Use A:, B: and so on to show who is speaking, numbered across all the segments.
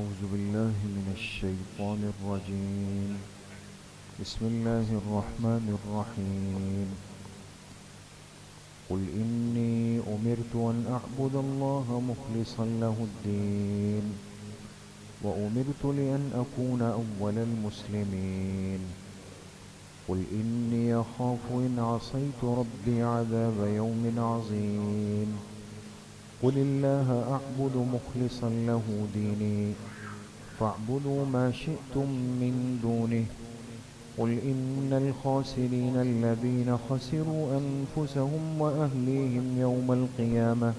A: أعوذ بالله من الشيطان الرجيم. بسم الله الرحمن الرحيم. قل إني أمرت أن أعبد الله مخلصا له الدين وأمرت لأن أكون أول المسلمين. قل إني أخاف إن عصيت ربي عذاب يوم عظيم. قل الله أعبد مخلصا له ديني فاعبدوا ما شئتم من دونه. قل إن الخاسرين الذين خسروا أنفسهم وأهليهم يوم القيامة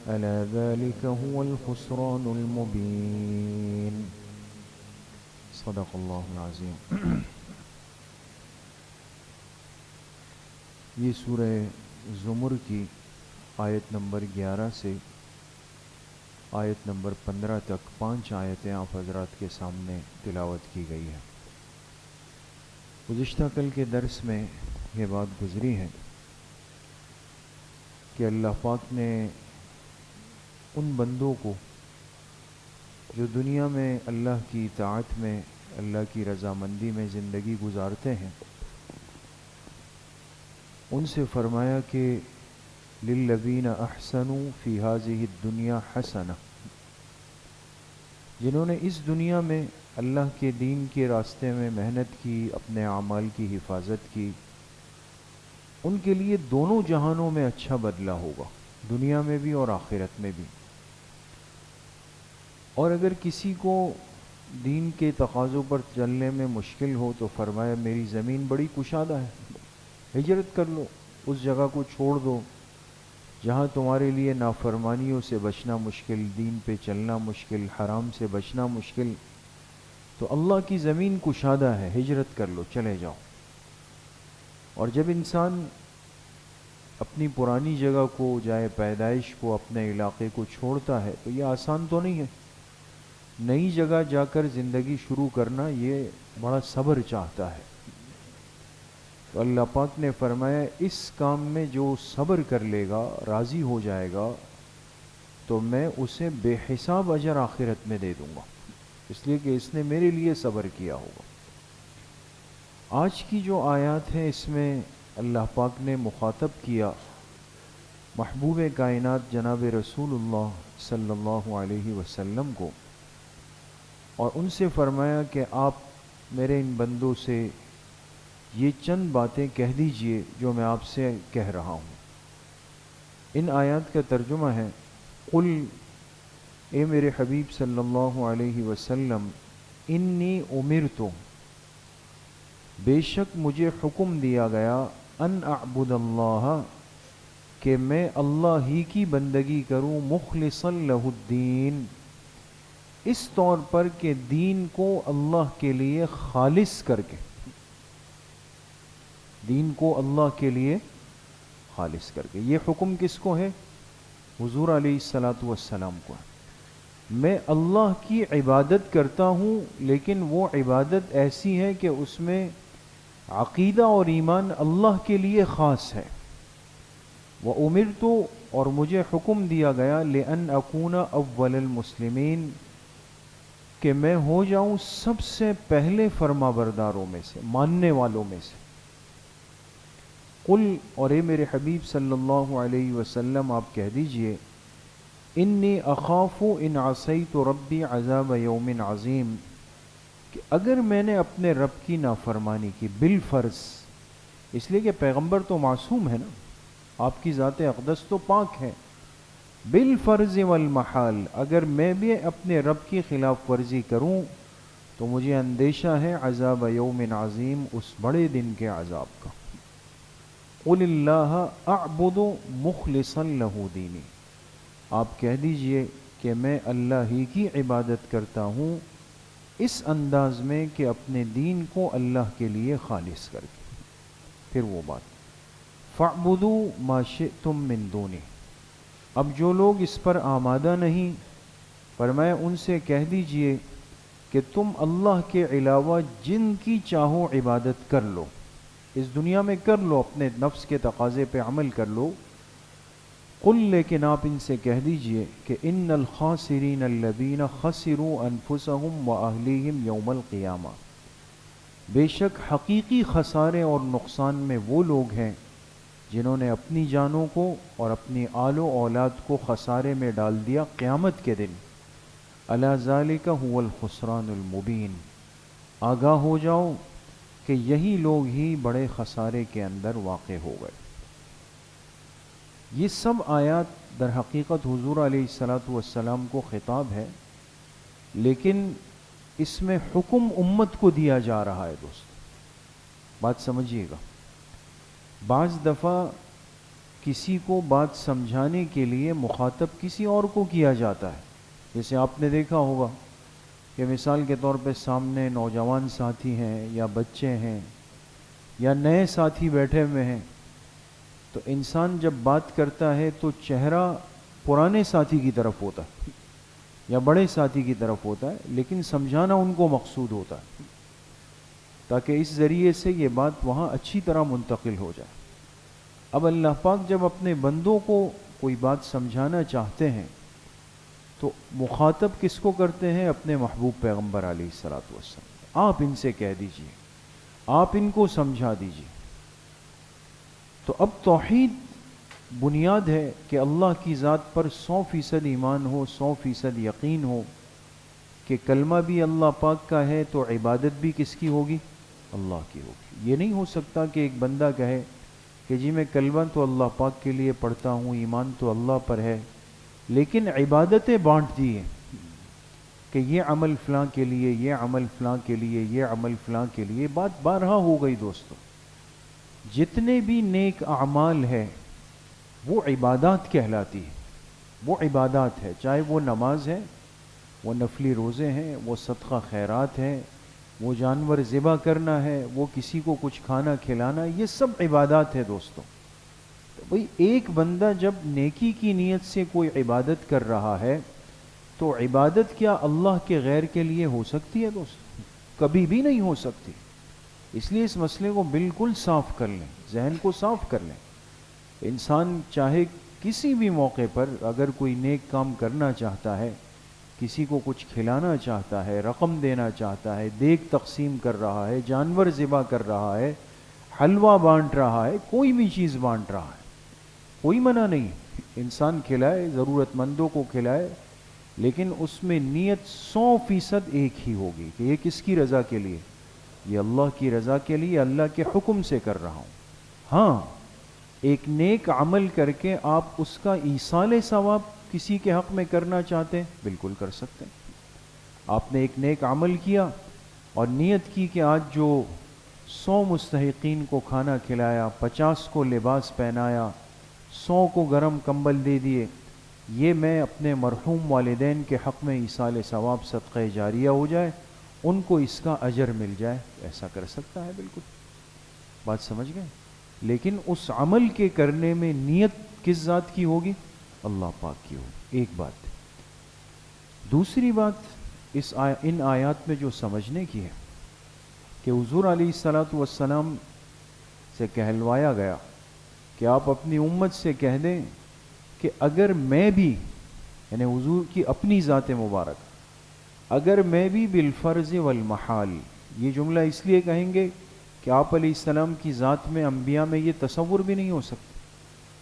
A: ألا ذلك هو الخسران المبين. صدق الله العظيم. یہ سورہ زمر کی آیت نمبر 11 سے آیت نمبر 15 تک 5 آیتیں آپ حضرات کے سامنے تلاوت کی گئی ہے. گزشتہ کل کے درس میں یہ بات گزری ہے کہ اللہ پاک نے ان بندوں کو جو دنیا میں اللہ کی اطاعت میں اللہ کی رضامندی میں زندگی گزارتے ہیں ان سے فرمایا کہ للذین احسنوا فی ہذہ الدنیا حسنہ، جنہوں نے اس دنیا میں اللہ کے دین کے راستے میں محنت کی، اپنے اعمال کی حفاظت کی، ان کے لیے دونوں جہانوں میں اچھا بدلہ ہوگا، دنیا میں بھی اور آخرت میں بھی. اور اگر کسی کو دین کے تقاضوں پر چلنے میں مشکل ہو تو فرمایا میری زمین بڑی کشادہ ہے، ہجرت کر لو، اس جگہ کو چھوڑ دو جہاں تمہارے لیے نافرمانیوں سے بچنا مشکل، دین پہ چلنا مشکل، حرام سے بچنا مشکل، تو اللہ کی زمین کشادہ ہے، ہجرت کر لو، چلے جاؤ. اور جب انسان اپنی پرانی جگہ کو، جائے پیدائش کو، اپنے علاقے کو چھوڑتا ہے تو یہ آسان تو نہیں ہے. نئی جگہ جا کر زندگی شروع کرنا یہ بڑا صبر چاہتا ہے. تو اللہ پاک نے فرمایا اس کام میں جو صبر کر لے گا، راضی ہو جائے گا، تو میں اسے بے حساب اجر آخرت میں دے دوں گا، اس لیے کہ اس نے میرے لیے صبر کیا ہوگا. آج کی جو آیات ہیں اس میں اللہ پاک نے مخاطب کیا محبوب کائنات جناب رسول اللہ صلی اللہ علیہ وسلم کو، اور ان سے فرمایا کہ آپ میرے ان بندوں سے یہ چند باتیں کہہ دیجئے جو میں آپ سے کہہ رہا ہوں. ان آیات کا ترجمہ ہے قل، اے میرے حبیب صلی اللہ علیہ وسلم، انی امرت، بے شک مجھے حکم دیا گیا، ان اعبد اللہ، کہ میں اللہ ہی کی بندگی کروں، مخلصا لہ الدین، اس طور پر کہ دین کو اللہ کے لیے خالص کر کے، دین کو اللہ کے لیے خالص کر کے. یہ حکم کس کو ہے؟ حضور علیہ الصلاۃ والسلام کو. میں اللہ کی عبادت کرتا ہوں لیکن وہ عبادت ایسی ہے کہ اس میں عقیدہ اور ایمان اللہ کے لیے خاص ہے. وَأُمِرْتُ، اور مجھے حکم دیا گیا، لِأَنْ أَكُونَ أَوَّلَ الْمُسْلِمِينَ، کہ میں ہو جاؤں سب سے پہلے فرما برداروں میں سے، ماننے والوں میں سے. قل، اور اے میرے حبیب صلی اللہ علیہ وسلم آپ کہہ دیجئے، انی اخاف ان عصیت ربی عذاب یوم عظیم، کہ اگر میں نے اپنے رب کی نافرمانی کی بالفرض، اس لیے کہ پیغمبر تو معصوم ہے نا، آپ کی ذات اقدس تو پاک ہے، بالفرض والمحال، اگر میں بھی اپنے رب کی خلاف ورزی کروں تو مجھے اندیشہ ہے عذاب یوم عظیم، اس بڑے دن کے عذاب کا. قل اللہ اعبد مخلصا لہ دینی، آپ کہہ دیجئے کہ میں اللہ ہی کی عبادت کرتا ہوں اس انداز میں کہ اپنے دین کو اللہ کے لیے خالص کر کے. پھر وہ بات فاعبدوا ما شئتم من دونہ، اب جو لوگ اس پر آمادہ نہیں، فرمایا ان سے کہہ دیجئے کہ تم اللہ کے علاوہ جن کی چاہو عبادت کر لو، اس دنیا میں کر لو، اپنے نفس کے تقاضے پہ عمل کر لو، قل لیکن آپ ان سے کہہ دیجئے کہ ان الخاسرین الذین خسروا انفسهم واہلیہم یوم القیامہ، بے شک حقیقی خسارے اور نقصان میں وہ لوگ ہیں جنہوں نے اپنی جانوں کو اور اپنی آل و اولاد کو خسارے میں ڈال دیا قیامت کے دن۔ الا ذالک هو الخسران المبین، آگاہ ہو جاؤ کہ یہی لوگ ہی بڑے خسارے کے اندر واقع ہو گئے۔ یہ سب آیات در حقیقت حضور علیہ الصلاۃ والسلام کو خطاب ہے، لیکن اس میں حکم امت کو دیا جا رہا ہے۔ دوست بات سمجھیے گا، بعض دفعہ کسی کو بات سمجھانے کے لیے مخاطب کسی اور کو کیا جاتا ہے، جیسے آپ نے دیکھا ہوگا کہ مثال کے طور پہ سامنے نوجوان ساتھی ہیں یا بچے ہیں یا نئے ساتھی بیٹھے ہوئے ہیں، تو انسان جب بات کرتا ہے تو چہرہ پرانے ساتھی کی طرف ہوتا ہے یا بڑے ساتھی کی طرف ہوتا ہے، لیکن سمجھانا ان کو مقصود ہوتا ہے تاکہ اس ذریعے سے یہ بات وہاں اچھی طرح منتقل ہو جائے۔ اب اللہ پاک جب اپنے بندوں کو کوئی بات سمجھانا چاہتے ہیں تو مخاطب کس کو کرتے ہیں؟ اپنے محبوب پیغمبر علیہ الصلوۃ والسلام۔ آپ ان سے کہہ دیجئے، آپ ان کو سمجھا دیجئے۔ تو اب توحید بنیاد ہے کہ اللہ کی ذات پر 100% ایمان ہو، 100% یقین ہو کہ کلمہ بھی اللہ پاک کا ہے تو عبادت بھی کس کی ہوگی؟ اللہ کی ہوگی۔ یہ نہیں ہو سکتا کہ ایک بندہ کہے کہ جی میں کلمہ تو اللہ پاک کے لیے پڑھتا ہوں، ایمان تو اللہ پر ہے، لیکن عبادتیں بانٹ دی ہیں کہ یہ عمل فلاں کے لیے، یہ عمل فلاں کے لیے، یہ عمل فلاں کے لیے۔ بات بارہا ہو گئی دوستو، جتنے بھی نیک اعمال ہیں وہ عبادات کہلاتی ہے، وہ عبادات ہے، چاہے وہ نماز ہے، وہ نفلی روزے ہیں، وہ صدقہ خیرات ہے، وہ جانور ذبح کرنا ہے، وہ کسی کو کچھ کھانا کھلانا، یہ سب عبادات ہے دوستو۔ تو بھئی ایک بندہ جب نیکی کی نیت سے کوئی عبادت کر رہا ہے تو عبادت کیا اللہ کے غیر کے لیے ہو سکتی ہے دوست؟ کبھی بھی نہیں ہو سکتی۔ اس لیے اس مسئلے کو بالکل صاف کر لیں، ذہن کو صاف کر لیں۔ انسان چاہے کسی بھی موقع پر اگر کوئی نیک کام کرنا چاہتا ہے، کسی کو کچھ کھلانا چاہتا ہے، رقم دینا چاہتا ہے، دیگ تقسیم کر رہا ہے، جانور ذبح کر رہا ہے، حلوہ بانٹ رہا ہے، کوئی بھی چیز بانٹ رہا ہے، کوئی منع نہیں، انسان کھلائے، ضرورت مندوں کو کھلائے، لیکن اس میں نیت 100% ایک ہی ہوگی کہ یہ کس کی رضا کے لیے؟ یہ اللہ کی رضا کے لیے، اللہ کے حکم سے کر رہا ہوں۔ ہاں، ایک نیک عمل کر کے آپ اس کا ایصال ثواب کسی کے حق میں کرنا چاہتے ہیں، بالکل کر سکتے ہیں۔ آپ نے ایک نیک عمل کیا اور نیت کی کہ آج جو 100 مستحقین کو کھانا کھلایا، 50 کو لباس پہنایا، 100 کو گرم کمبل دے دیے، یہ میں اپنے مرحوم والدین کے حق میں ایصال ثواب صدقہ جاریہ ہو جائے، ان کو اس کا اجر مل جائے، ایسا کر سکتا ہے، بالکل۔ بات سمجھ گئے؟ لیکن اس عمل کے کرنے میں نیت کس ذات کی ہوگی؟ اللہ پاک کی ہوگی۔ ایک بات۔ دوسری بات ان آیات میں جو سمجھنے کی ہے کہ حضور علیہ الصلاۃ والسلام سے کہلوایا گیا کہ آپ اپنی امت سے کہہ دیں کہ اگر میں بھی، یعنی حضور کی اپنی ذات مبارک، اگر میں بھی بالفرض والمحال، یہ جملہ اس لیے کہیں گے کہ آپ علیہ السلام کی ذات میں، انبیاء میں یہ تصور بھی نہیں ہو سکتا۔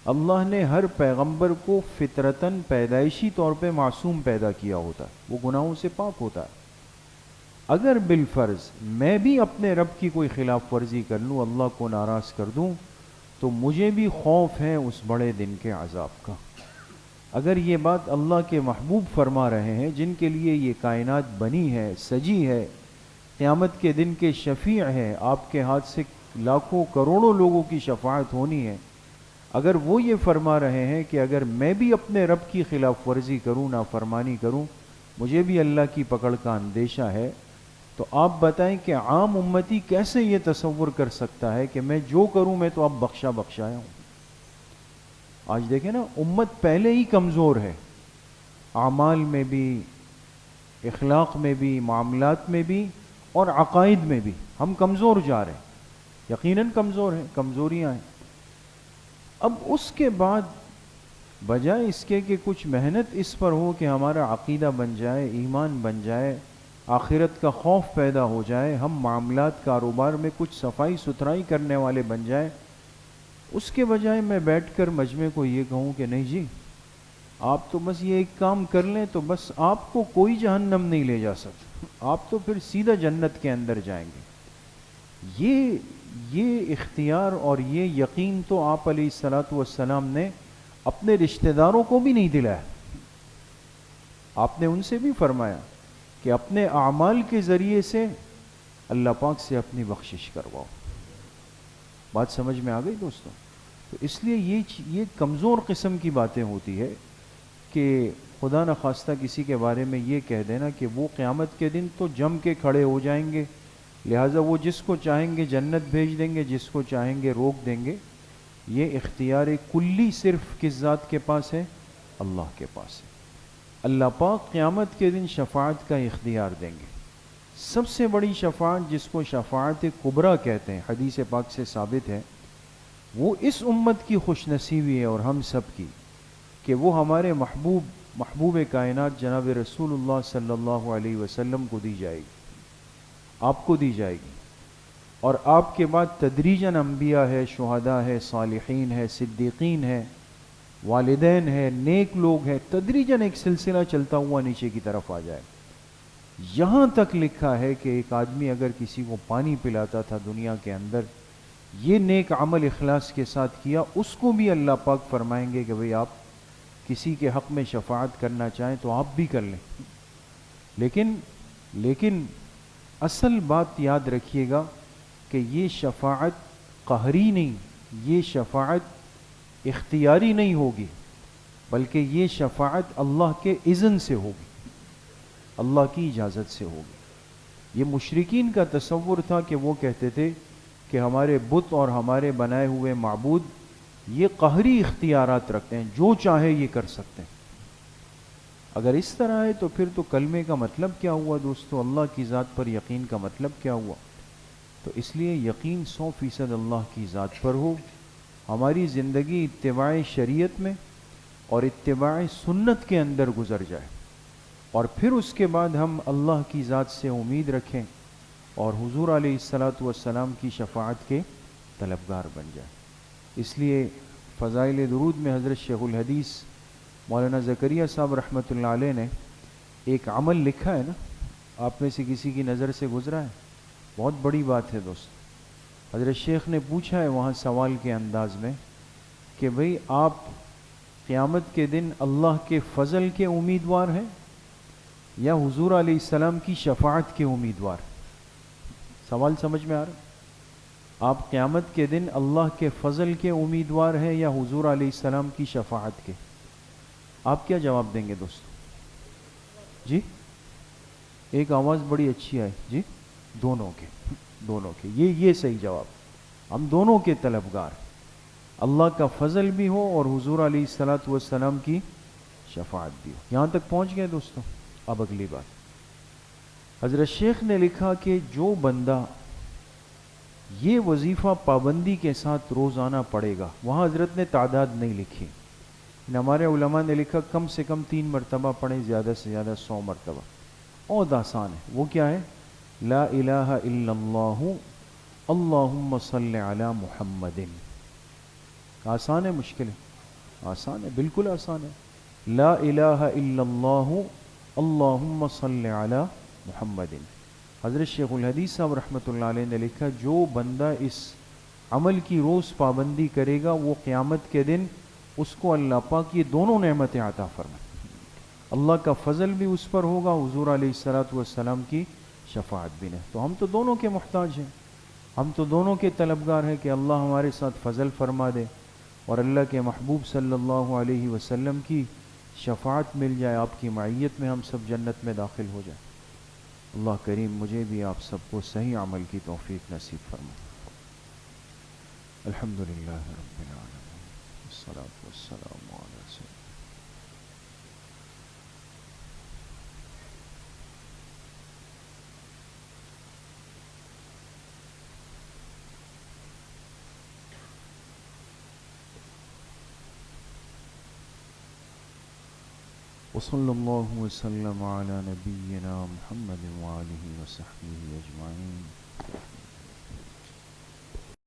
A: اللہ نے ہر پیغمبر کو فطرتاً پیدائشی طور پہ معصوم پیدا کیا ہوتا ہے، وہ گناہوں سے پاک ہوتا ہے۔ اگر بالفرض میں بھی اپنے رب کی کوئی خلاف ورزی کر لوں، اللہ کو ناراض کر دوں، تو مجھے بھی خوف ہے اس بڑے دن کے عذاب کا۔ اگر یہ بات اللہ کے محبوب فرما رہے ہیں جن کے لیے یہ کائنات بنی ہے، سجی ہے، قیامت کے دن کے شفیع ہے، آپ کے ہاتھ سے لاکھوں کروڑوں لوگوں کی شفاعت ہونی ہے، اگر وہ یہ فرما رہے ہیں کہ اگر میں بھی اپنے رب کی خلاف ورزی کروں، نافرمانی کروں، مجھے بھی اللہ کی پکڑ کا اندیشہ ہے، تو آپ بتائیں کہ عام امتی کیسے یہ تصور کر سکتا ہے کہ میں جو کروں میں تو اب بخشا بخشایا ہوں۔ آج دیکھیں نا، امت پہلے ہی کمزور ہے، اعمال میں بھی، اخلاق میں بھی، معاملات میں بھی اور عقائد میں بھی ہم کمزور جا رہے ہیں، یقیناً کمزور ہیں، کمزوریاں ہیں۔ اب اس کے بعد بجائے اس کے کہ کچھ محنت اس پر ہو کہ ہمارا عقیدہ بن جائے، ایمان بن جائے، آخرت کا خوف پیدا ہو جائے، ہم معاملات کاروبار میں کچھ صفائی ستھرائی کرنے والے بن جائیں، اس کے بجائے میں بیٹھ کر مجمع کو یہ کہوں کہ نہیں جی آپ تو بس یہ ایک کام کر لیں تو بس آپ کو کوئی جہنم نہیں لے جا سکتا، آپ تو پھر سیدھا جنت کے اندر جائیں گے. یہ اختیار اور یہ یقین تو آپ علیہ الصلاۃ والسلام نے اپنے رشتہ داروں کو بھی نہیں دلایا. آپ نے ان سے بھی فرمایا کہ اپنے اعمال کے ذریعے سے اللہ پاک سے اپنی بخشش کرواؤ. بات سمجھ میں آ گئی دوستوں؟ تو اس لیے یہ کمزور قسم کی باتیں ہوتی ہے کہ خدا نخواستہ کسی کے بارے میں یہ کہہ دینا کہ وہ قیامت کے دن تو جم کے کھڑے ہو جائیں گے، لہٰذا وہ جس کو چاہیں گے جنت بھیج دیں گے، جس کو چاہیں گے روک دیں گے. یہ اختیار کلی صرف کس ذات کے پاس ہے؟ اللہ کے پاس ہے. اللہ پاک قیامت کے دن شفاعت کا اختیار دیں گے. سب سے بڑی شفاعت جس کو شفاعت کبریٰ کہتے ہیں، حدیث پاک سے ثابت ہے، وہ اس امت کی خوش نصیبی ہے اور ہم سب کی، کہ وہ ہمارے محبوب کائنات جناب رسول اللہ صلی اللہ علیہ وسلم کو دی جائے گی، آپ کو دی جائے گی. اور آپ کے بعد تدریجاً انبیاء ہے، شہداء ہے، صالحین ہے، صدیقین ہے، والدین ہے، نیک لوگ ہیں، تدریجاً ایک سلسلہ چلتا ہوا نیچے کی طرف آ جائے. یہاں تک لکھا ہے کہ ایک آدمی اگر کسی کو پانی پلاتا تھا دنیا کے اندر، یہ نیک عمل اخلاص کے ساتھ کیا، اس کو بھی اللہ پاک فرمائیں گے کہ بھئی آپ کسی کے حق میں شفاعت کرنا چاہیں تو آپ بھی کر لیں. لیکن اصل بات یاد رکھیے گا کہ یہ شفاعت قہری نہیں، یہ شفاعت اختیاری نہیں ہوگی، بلکہ یہ شفاعت اللہ کے اذن سے ہوگی، اللہ کی اجازت سے ہوگی. یہ مشرکین کا تصور تھا کہ وہ کہتے تھے کہ ہمارے بت اور ہمارے بنائے ہوئے معبود یہ قہری اختیارات رکھتے ہیں، جو چاہے یہ کر سکتے ہیں. اگر اس طرح ہے تو پھر تو کلمے کا مطلب کیا ہوا دوستو؟ اللہ کی ذات پر یقین کا مطلب کیا ہوا؟ تو اس لیے یقین 100% اللہ کی ذات پر ہو، ہماری زندگی اتباع شریعت میں اور اتباع سنت کے اندر گزر جائے، اور پھر اس کے بعد ہم اللہ کی ذات سے امید رکھیں اور حضور علیہ الصلاۃ والسلام کی شفاعت کے طلبگار بن جائیں. اس لیے فضائل درود میں حضرت شیخ الحدیث مولانا زکریا صاحب رحمۃ اللہ علیہ نے ایک عمل لکھا ہے نا، آپ میں سے کسی کی نظر سے گزرا ہے؟ بہت بڑی بات ہے دوست. حضرت شیخ نے پوچھا ہے وہاں سوال کے انداز میں کہ بھئی آپ قیامت کے دن اللہ کے فضل کے امیدوار ہیں یا حضور علیہ السلام کی شفاعت کے امیدوار؟ سوال سمجھ میں آ رہا ہے؟ آپ قیامت کے دن اللہ کے فضل کے امیدوار ہیں یا حضور علیہ السلام کی شفاعت کے؟ آپ کیا جواب دیں گے دوستو؟ جی ایک آواز بڑی اچھی آئی جی، دونوں کے یہ صحیح جواب. ہم دونوں کے طلبگار، اللہ کا فضل بھی ہو اور حضور علیہ الصلاۃ والسلام کی شفاعت بھی ہو. یہاں تک پہنچ گئے دوستو؟ اب اگلی بات، حضرت شیخ نے لکھا کہ جو بندہ یہ وظیفہ پابندی کے ساتھ روزانہ پڑھے گا، وہاں حضرت نے تعداد نہیں لکھی، ہمارے علماء نے لکھا کم سے کم 3 مرتبہ پڑھیں، زیادہ سے زیادہ 100 مرتبہ. بہت آسان ہے. وہ کیا ہے؟ لا الہ الا اللہ اللہم صلی علی محمد. آسان ہے مشکل ہے؟ آسان ہے، بالکل آسان ہے. لا الہ الا اللہ اللہم صلی علی محمد. حضرت شیخ الحدیث صاحب رحمۃ اللہ علیہ نے لکھا جو بندہ اس عمل کی روز پابندی کرے گا وہ قیامت کے دن اس کو اللہ پاک یہ دونوں نعمتیں عطا فرمائے، اللہ کا فضل بھی اس پر ہوگا، حضور علیہ الصلاۃ والسلام کی شفاعت بھی نہیں. تو ہم تو دونوں کے محتاج ہیں، ہم تو دونوں کے طلبگار ہیں کہ اللہ ہمارے ساتھ فضل فرما دے اور اللہ کے محبوب صلی اللہ علیہ وسلم کی شفاعت مل جائے، آپ کی معیت میں ہم سب جنت میں داخل ہو جائیں. اللہ کریم مجھے بھی آپ سب کو صحیح عمل کی توفیق نصیب فرمائے. الحمدللہ رب العالمین، والصلاۃ والسلام علی سیدنا. وصلی اللہ وسلم علی نبینا محمد وآلہ وصحبہ اجمعین.